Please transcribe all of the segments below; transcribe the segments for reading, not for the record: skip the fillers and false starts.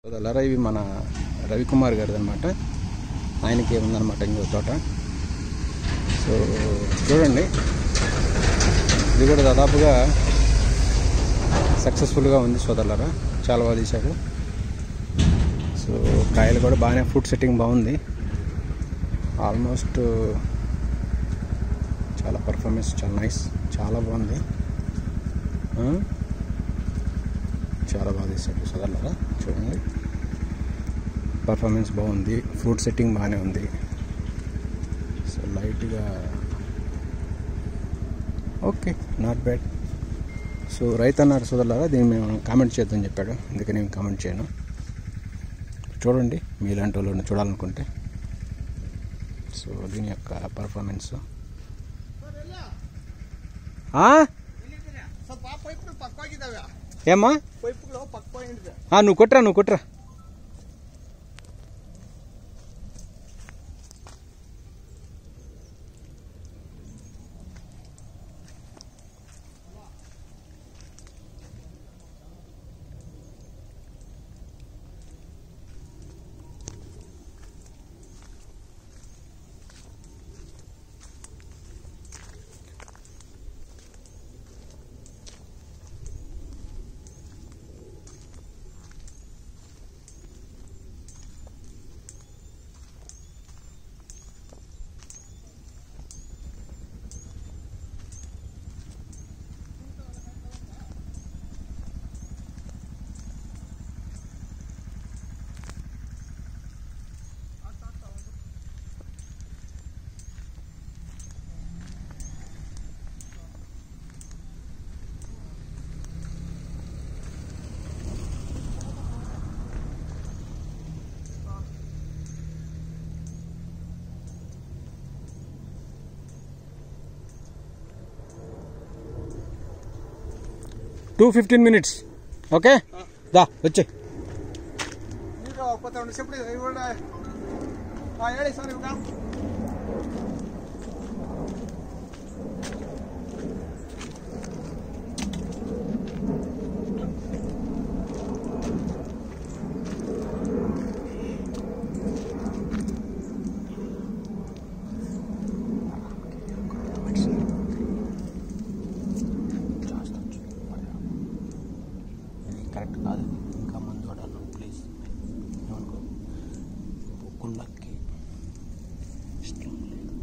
సోదరులారా, ఇవి మన రవికుమార్ గారిది అనమాట. ఆయనకి ఉందన్నమాట ఇంకో తోట. సో చూడండి, ఇది కూడా దాదాపుగా సక్సెస్ఫుల్గా ఉంది సోదరులారా. చాలా బాగా తీశాడు. సో కాయలు కూడా బాగానే, ఫ్రూట్ సెట్టింగ్ బాగుంది. ఆల్మోస్ట్ చాలా పర్ఫార్మెన్స్ చాలా నైస్, చాలా బాగుంది. చాలా బాగా తీశాడు సోదరులారా. చూడండి, పర్ఫార్మెన్స్ బాగుంది, ఫ్రూట్ సెట్టింగ్ బాగానే ఉంది. సో లైట్గా ఓకే, నాట్ బ్యాడ్. సో రైతు అన్నారు సోదరులారా, దీన్ని మేము కామెంట్ చేద్దామని చెప్పాడు, అందుకని నేను కామెంట్ చేయను. చూడండి, మీలాంటి వాళ్ళు చూడాలనుకుంటే. సో దీని యొక్క పర్ఫార్మెన్స్ ఏమ్మా, నువ్వు కొట్రా. Two 15 minutes. ఓకే, దా వచ్చే. కరెక్ట్ కాదు, ఇంకా మందు వాడాలి ప్లీజ్. ఏమనుకో, కుక్కలకి ఇష్టం లేదు,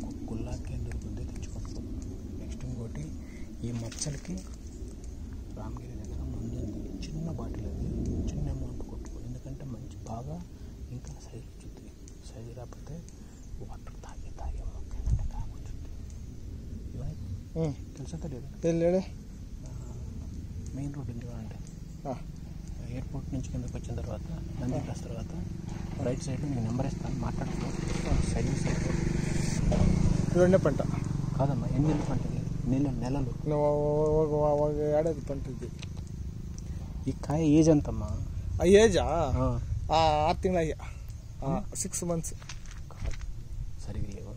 కుక్కలకి దొరుకుద్దే తెచ్చుకోవచ్చు. నెక్స్ట్ ఇంకోటి, ఈ మచ్చలకి రామగిరి దగ్గర మందు ఉంది, చిన్న బాటిల్, అది చిన్న అమౌంట్ కొట్టుకో, ఎందుకంటే మంచి బాగా ఇంకా సైజు వచ్చింది. సైజు రాకపోతే వాటర్ తాగే మొక్క ఏంటంటే తాగొచ్చుద్ది. ఇవన్నీ తెలుసా తెలియదు. మెయిన్ రోడ్ ఉంది అంటే ఎయిర్పోర్ట్ నుంచి కిందకి వచ్చిన తర్వాత నంది క్లాస్ తర్వాత రైట్ సైడ్లో నేను నెంబర్ ఇస్తాను, మాట్లాడుకో. సైలెన్స్ రెండే పంట కాదమ్మా, ఎన్ని నెలలు పంట? నెలలు ఏడాది పంట ఇది. ఈ కాయ ఏజ్ ఎంతమ్మా? ఆ ఏజా 6 తింగళ 6 months. సరిగ్గా లేవు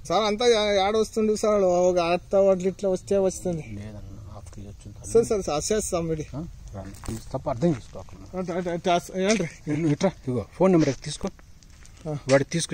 సార్, అంతా ఏడ వస్తుండే సార్, ఒక అట్ట వాటి ఇట్లా వస్తుంది. లేదన్న, హాఫ్ కేజీ వచ్చింది. సార్ చేస్తాం మీరు తప్ప అర్థం చేసుకోకుండా. ఏంటి ఇట్రా, ఇగో ఫోన్ నెంబర్ తీసుకో, వాడికి తీసుకు.